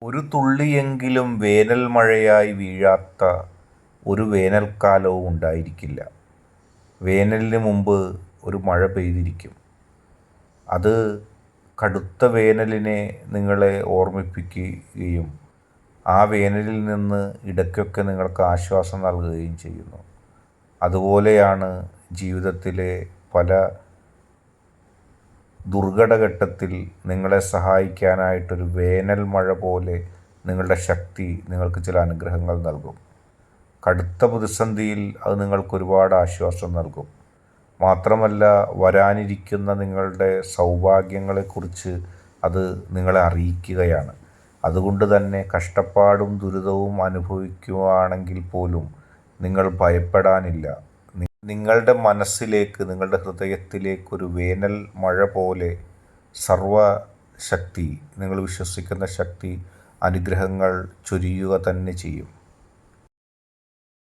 ഒരു തുള്ളിയെങ്കിലും വേനൽ മഴയായി വീഴാത്ത ഒരു വേനൽക്കാലവും ഉണ്ടായിരിക്കില്ല. വേനലിന് മുമ്പ് ഒരു മഴ പെയ്തിരിക്കും. അത് കടുത്ത വേനലിനെ നിങ്ങളെ ഓർമ്മിപ്പിക്കുകയും ആ വേനലിൽ നിന്ന് ഇടയ്ക്കൊക്കെ നിങ്ങൾക്ക് ആശ്വാസം നൽകുകയും ചെയ്യുന്നു. അതുപോലെയാണ് ജീവിതത്തിലെ പല ദുർഘടഘട്ടത്തിൽ നിങ്ങളെ സഹായിക്കാനായിട്ടൊരു വേനൽ മഴ പോലെ നിങ്ങളുടെ ശക്തി നിങ്ങൾക്ക് ചില അനുഗ്രഹങ്ങൾ നൽകും. കടുത്ത പ്രതിസന്ധിയിൽ അത് നിങ്ങൾക്ക് ഒരുപാട് ആശ്വാസം നൽകും. മാത്രമല്ല, വരാനിരിക്കുന്ന നിങ്ങളുടെ സൗഭാഗ്യങ്ങളെക്കുറിച്ച് അത് നിങ്ങളെ അറിയിക്കുകയാണ്. അതുകൊണ്ട് തന്നെ കഷ്ടപ്പാടും ദുരിതവും അനുഭവിക്കുകയാണെങ്കിൽ പോലും നിങ്ങൾ ഭയപ്പെടാനില്ല. നിങ്ങളുടെ മനസ്സിലേക്ക്, നിങ്ങളുടെ ഹൃദയത്തിലേക്കൊരു വേനൽ മഴ പോലെ സർവശക്തി, നിങ്ങൾ വിശ്വസിക്കുന്ന ശക്തി അനുഗ്രഹങ്ങൾ ചൊരിയുക തന്നെ ചെയ്യും.